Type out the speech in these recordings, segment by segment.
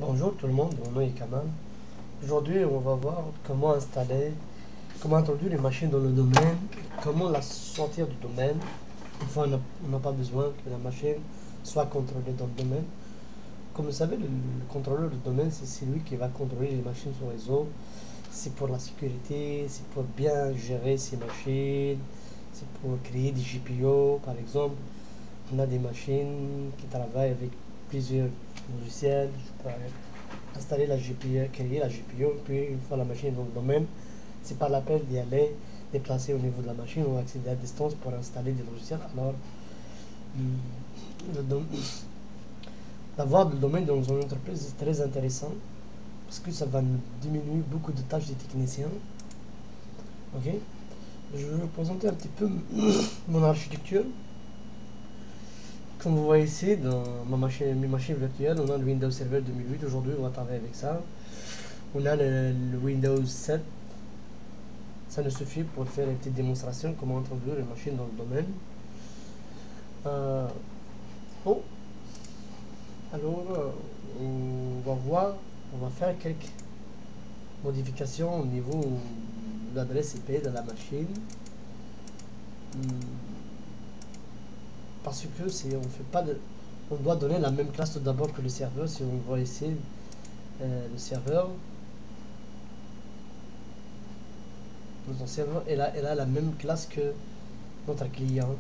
Bonjour tout le monde, mon nom est Kamal. Aujourd'hui, on va voir comment introduire les machines dans le domaine, comment la sortir du domaine. Une fois, on n'a pas besoin que la machine soit contrôlée dans le domaine. Comme vous savez, le contrôleur du domaine, c'est celui qui va contrôler les machines sur le réseau. C'est pour la sécurité, c'est pour bien gérer ces machines, c'est pour créer des GPO, par exemple. On a des machines qui travaillent avec plusieurs logiciels. Je peux installer la GPU, créer la GPU, puis une fois la machine est dans le domaine, c'est pas la peine d'y aller, déplacer au niveau de la machine ou accéder à distance pour installer des logiciels. Alors, d'avoir le domaine dans une entreprise est très intéressant parce que ça va nous diminuer beaucoup de tâches des techniciens. Ok, je vais vous présenter un petit peu mon architecture. Comme vous voyez ici, dans mes machines virtuelles, on a le Windows Server 2008. Aujourd'hui, on va travailler avec ça. On a le Windows 7. Ça ne suffit pour faire une petite démonstration comment introduire une machine dans le domaine. Euh, bon, alors on va voir, on va faire quelques modifications au niveau de l'adresse IP de la machine. Parce que on fait pas de, on doit donner la même classe tout d'abord que le serveur. Si on voit ici le serveur, notre serveur elle a la même classe que notre client.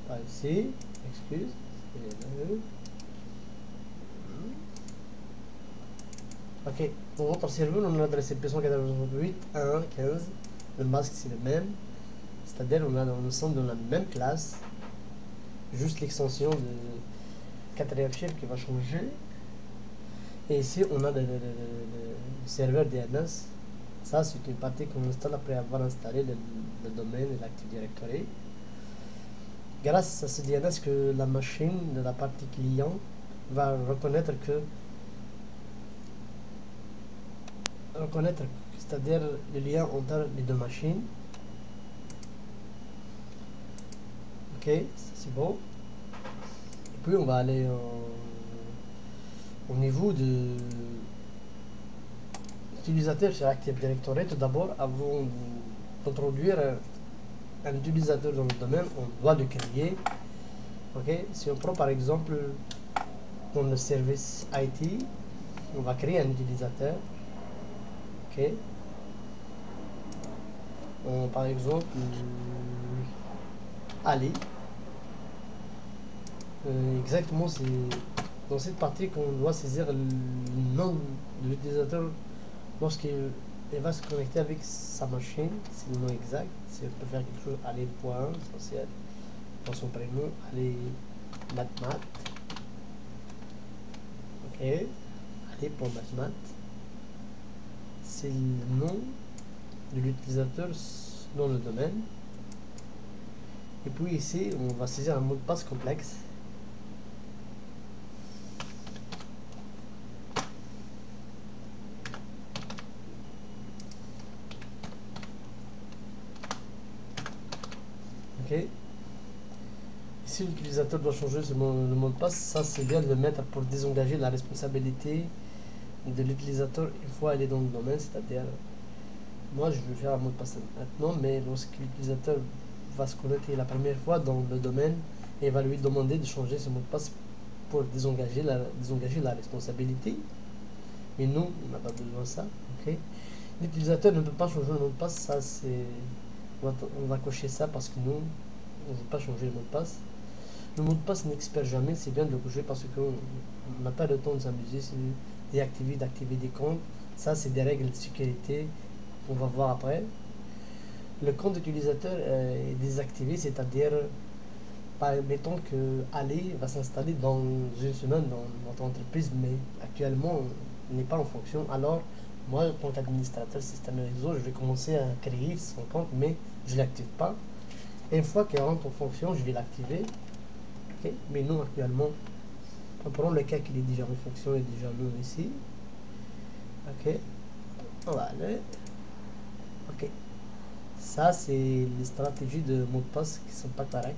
Pas ici, excuse. Ok, pour notre serveur, on a l'adresse IP 198.1.15. Le masque, c'est le même. C'est-à-dire, nous sommes dans la même classe. Juste l'extension de quatrième chef qui va changer. Et ici, on a le serveur DNS. Ça, c'est une partie qu'on installe après avoir installé le domaine et l'Active Directory. Grâce à ce DNS que la machine de la partie client va reconnaître c'est-à-dire le lien entre les deux machines. Ok, c'est bon. Et puis on va aller au niveau de l'utilisateur sur Active Directory. Tout d'abord, avant d'introduire un utilisateur dans le domaine, on doit le créer. Ok, si on prend par exemple dans le service IT, on va créer un utilisateur. Ok, par exemple Ali. Exactement, c'est dans cette partie qu'on doit saisir le nom de l'utilisateur lorsqu'il va se connecter avec sa machine. C'est le nom exact. Si on peut faire quelque chose, aller point essentiel dans son prénom, aller matmat. Ok, aller pour matmat. C'est le nom de l'utilisateur dans le domaine. Et puis ici, on va saisir un mot de passe complexe. Ok. Si l'utilisateur doit changer le mot de passe, ça c'est bien de le mettre pour désengager la responsabilité de l'utilisateur une fois elle est dans le domaine, c'est-à-dire moi je vais faire un mot de passe maintenant, mais lorsque l'utilisateur va se connecter la première fois dans le domaine, et va lui demander de changer ce mot de passe pour désengager la responsabilité. Mais nous, on n'a pas besoin de ça. Okay. L'utilisateur ne peut pas changer le mot de passe, ça c'est. On va cocher ça parce que nous, on ne veut pas changer le mot de passe. Le mot de passe n'expire jamais, c'est bien de le cocher parce qu'on n'a pas le temps de s'amuser, c'est d'activer des comptes. Ça, c'est des règles de sécurité, on va voir après. Le compte utilisateur est désactivé, c'est-à-dire, mettons que Ali va s'installer dans une semaine dans notre entreprise, mais actuellement, il n'est pas en fonction. Alors, moi, en tant qu'administrateur système et réseau, je vais commencer à créer son compte, mais je ne l'active pas. Et une fois qu'il rentre en fonction, je vais l'activer. Okay. Mais nous, actuellement, on prend le cas qu'il est déjà en fonction et déjà nous ici. Ok, on va aller. Ok, Ça, c'est les stratégies de mot de passe qui sont pas correctes.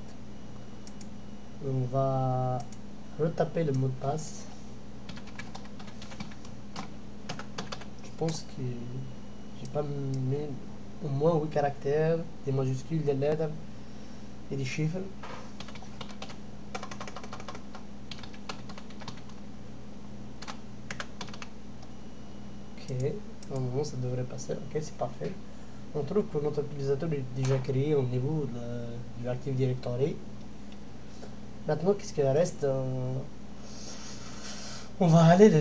On va retaper le mot de passe. Je pense que j'ai pas mis au moins 8 caractères, des majuscules, des lettres et des chiffres. Ok, normalement ça devrait passer. Ok, c'est parfait. On trouve que notre utilisateur est déjà créé au niveau de l'Active Directory. Maintenant, qu'est-ce qu'il reste? On va aller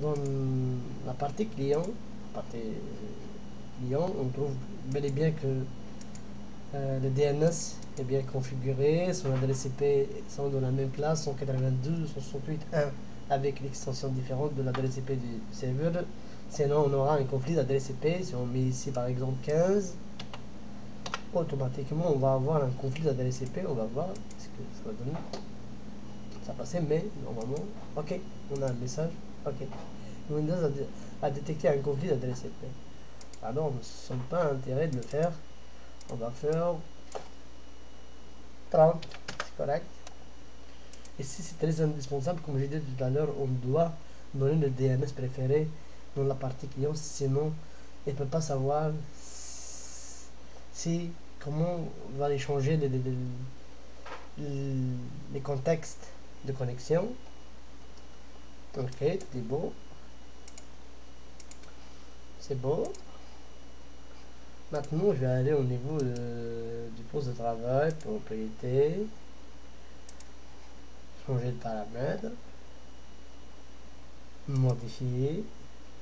dans la partie client. On trouve bel et bien que le DNS est bien configuré, son adresse IP sont dans la même classe, 192.168.1 avec l'extension différente de l'adresse IP du serveur. Sinon, on aura un conflit d'adresse IP. Si on met ici par exemple 15, automatiquement on va avoir un conflit d'adresse IP. On va voir ce que ça va donner. Ça passait, mais normalement, ok, on a un message. Ok, Windows a détecté un conflit d'adresse IP. Alors, nous ne sommes pas intérêt de le faire. On va faire 30, c'est correct. Ici, c'est très indispensable, comme j'ai dit tout à l'heure, on doit donner le DNS préféré dans la partie client, sinon il ne peut pas savoir comment on va aller changer les contextes de connexion. Ok, tout est beau. C'est beau. Maintenant, je vais aller au niveau du poste de travail, propriété, changer de paramètres, modifier.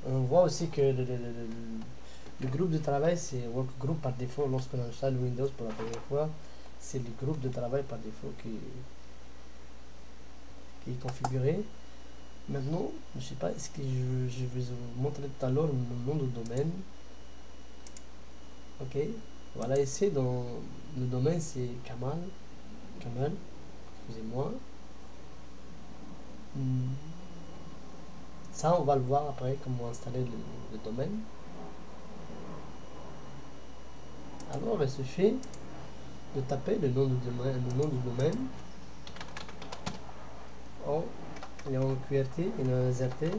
On voit aussi que le groupe de travail, c'est Workgroup par défaut. Lorsqu'on installe Windows pour la première fois, c'est le groupe de travail par défaut qui est configuré. Maintenant, je ne sais pas, est-ce que je vais vous montrer tout à l'heure mon nom de domaine. Ok, voilà, ici dans le domaine c'est Kamal, excusez-moi. Ça, on va le voir après comment installer le domaine. Alors, il suffit de taper le nom du domaine. Oh, il est en QWERTY, il est en AZERTY.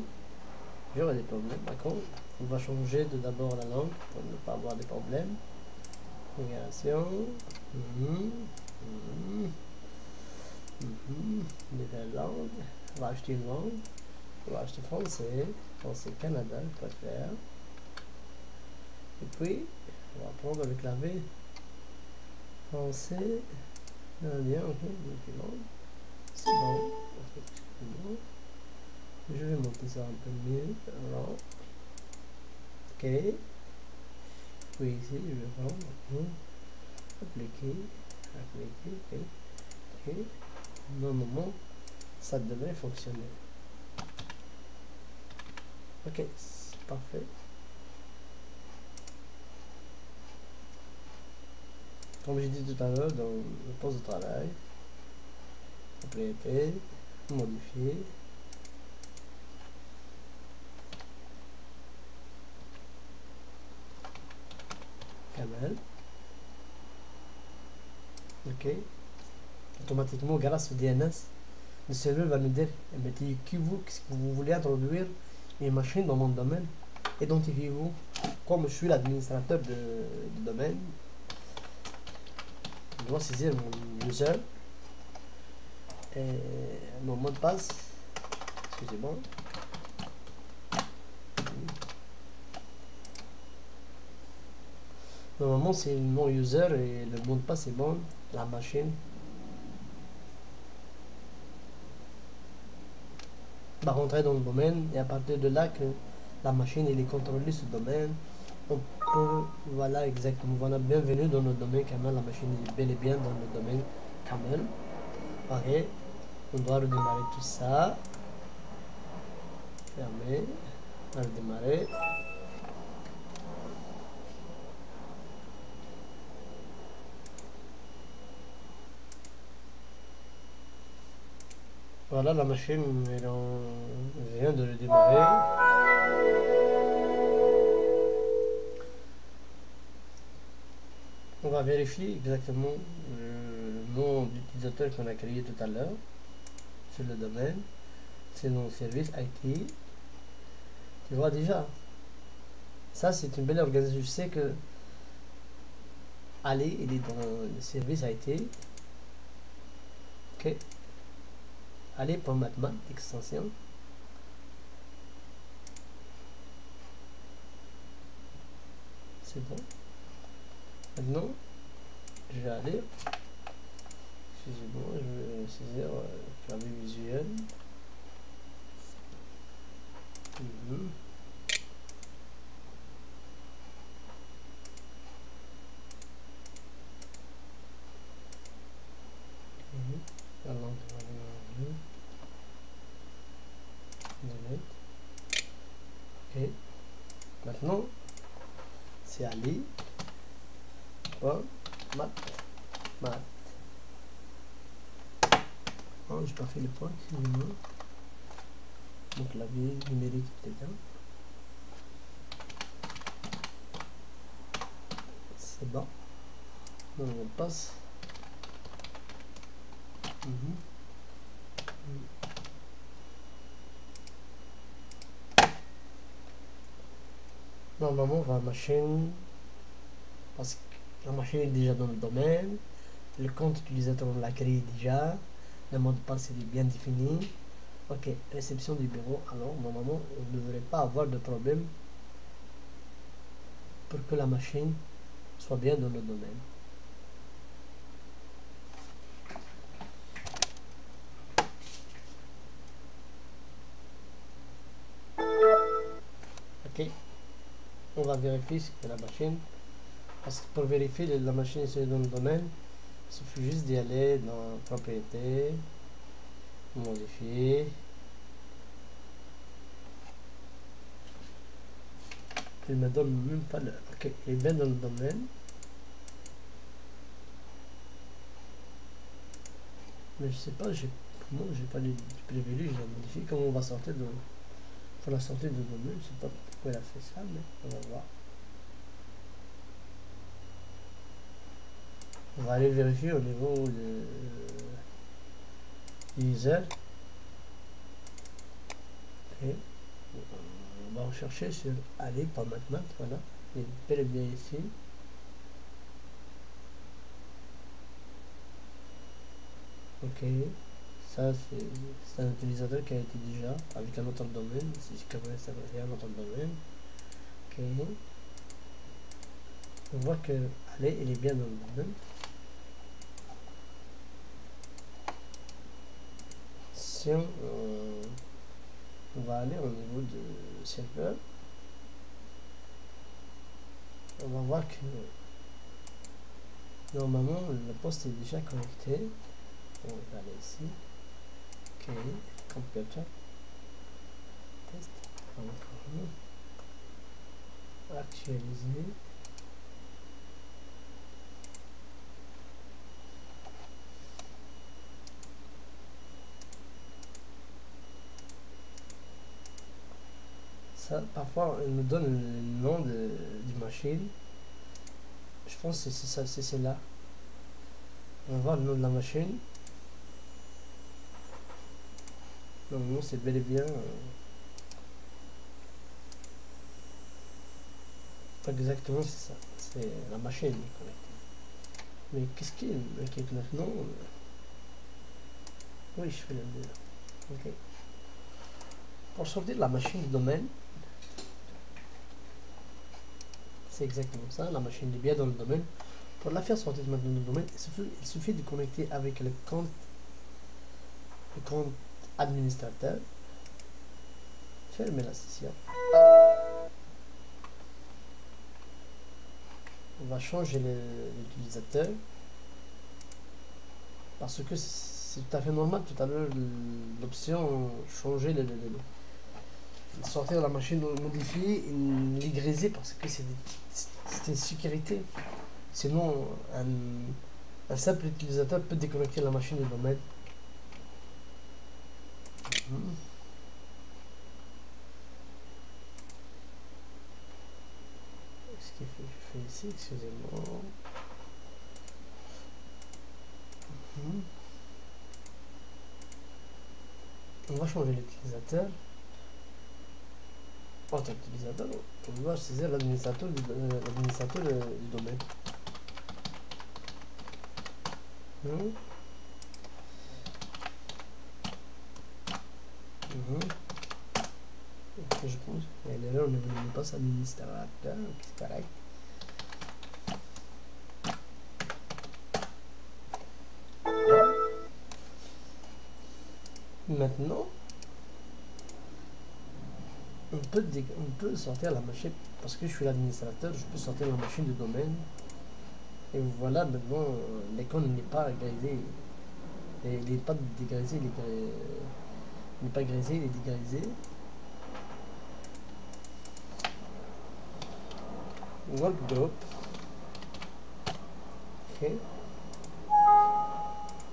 J'aurai des problèmes, d'accord. On va changer d'abord la langue pour ne pas avoir des problèmes. Migration. Nouvelle langue. On va acheter une langue. On va acheter français. Français Canada, je préfère. Et puis, on va prendre le clavier. Français. Indien, ok. C'est bon. Je vais monter ça un peu mieux. Alors, ok. Puis ici, je vais prendre. Appliquer. Ok. Ok. Normalement, ça devrait fonctionner. Ok, c'est parfait. Comme j'ai dit tout à l'heure, dans le poste de travail, propriété, modifier. Camel. Ok. Automatiquement, grâce au DNS, le serveur va nous dire, mais qu'est-ce que vous voulez introduire une machine dans mon domaine? Identifiez-vous. Comme je suis l'administrateur du domaine, je dois saisir mon user et mon mot de passe. Excusez-moi. Normalement, c'est mon user et le mot de passe est bon. La machine va rentrer dans le domaine et à partir de là que la machine elle est contrôlée ce domaine, on peut, voilà exactement, voilà, bienvenue dans le domaine Camel, la machine est bel et bien dans le domaine Camel. Ok, on doit redémarrer tout ça, fermer, redémarrer. Voilà, la machine vient de redémarrer. va vérifier exactement le nom d'utilisateur qu'on a créé tout à l'heure sur le domaine. C'est nos services IT. Tu vois déjà, ça c'est une belle organisation. Je sais que Ali, il est dans le service IT. Ok. Ali pour Matmat, extension. C'est bon. Maintenant, je vais aller. Excusez-moi, je vais saisir clavier visuel. La langue de ok. Maintenant, c'est Ali. Mat. Oh, j'ai pas fait le point, excusez-moi. Mon clavier numérique est éteint. C'est bon. Donc on passe. Normalement, on va à la machine, parce que la machine est déjà dans le domaine, le compte utilisateur on l'a créé déjà, le mot de passe est bien défini. Ok, réception du bureau. Alors normalement, on ne devrait pas avoir de problème pour que la machine soit bien dans le domaine. Ok, on va vérifier ce que la machine, parce que pour vérifier la machine est dans le domaine, il suffit juste d'y aller dans propriétés, modifier. Il me donne même pas le. Ok, il est bien dans le domaine. Mais je sais pas, comment j'ai pas les privilèges, j'ai modifié. Comment on va sortir de. Pour la sortie de domaine, je sais pas pourquoi elle a fait ça, mais on va voir. On va aller vérifier au niveau de user. Et on va rechercher sur aller par maintenant, voilà. Il est bel et bien ici. Ok, ça c'est un utilisateur qui a été déjà avec un autre domaine. Si je connais ça, il y a un autre domaine. Ok, on voit que aller il est bien dans le domaine. Si on va aller au niveau de serveur, on va voir que normalement le poste est déjà connecté. On va aller ici. Ok, computer test. Actualiser. Ça, parfois, il me donne le nom du machine. Je pense que c'est ça, c'est celle-là. On va voir le nom de la machine. Normalement, c'est bel et bien. Pas exactement, c'est ça. C'est la machine connectée. Mais qu'est-ce qui m'inquiète maintenant? Oui, je fais le mieux. Ok. Pour sortir la machine du domaine, c'est exactement ça. La machine est bien dans le domaine. Pour la faire sortir maintenant du domaine, il suffit de connecter avec le compte administrateur. Fermer la session. On va changer l'utilisateur parce que c'est tout à fait normal. Tout à l'heure, l'option changer sortir la machine modifiée et légriser parce que c'est une sécurité. Sinon, un simple utilisateur peut déconnecter la machine du domaine. Ce qu'il fait ici, excusez-moi. On va changer l'utilisateur. Autre utilisateur, on doit saisir l'administrateur du domaine. Ok, je pense. Et l'erreur, on passe administrateur, c'est correct. Maintenant, on peut sortir la machine, parce que je suis l'administrateur, je peux sortir la machine du domaine. Et voilà, maintenant, l'icône n'est pas grisée. Il n'est pas dégrisé, il n'est pas grisé, il est dégrisé. Workgroup. Ok.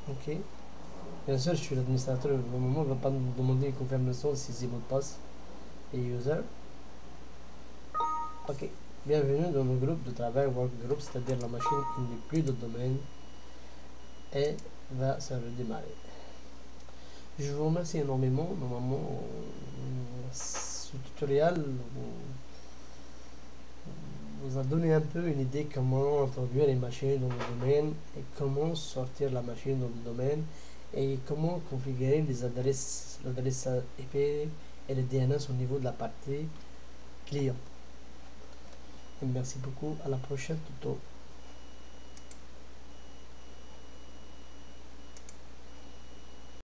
Ok. Bien sûr, je suis l'administrateur. Normalement, on ne va pas nous demander une confirmation si c'est mot de passe et user. Ok. Bienvenue dans le groupe de travail Workgroup, c'est-à-dire la machine qui n'est plus de domaine et va se redémarrer. Je vous remercie énormément. Normalement, ce tutoriel vous a donné un peu une idée comment introduire les machines dans le domaine et comment sortir la machine dans le domaine et comment configurer l'adresse IP et le DNS au niveau de la partie client. Et merci beaucoup, à la prochaine tuto.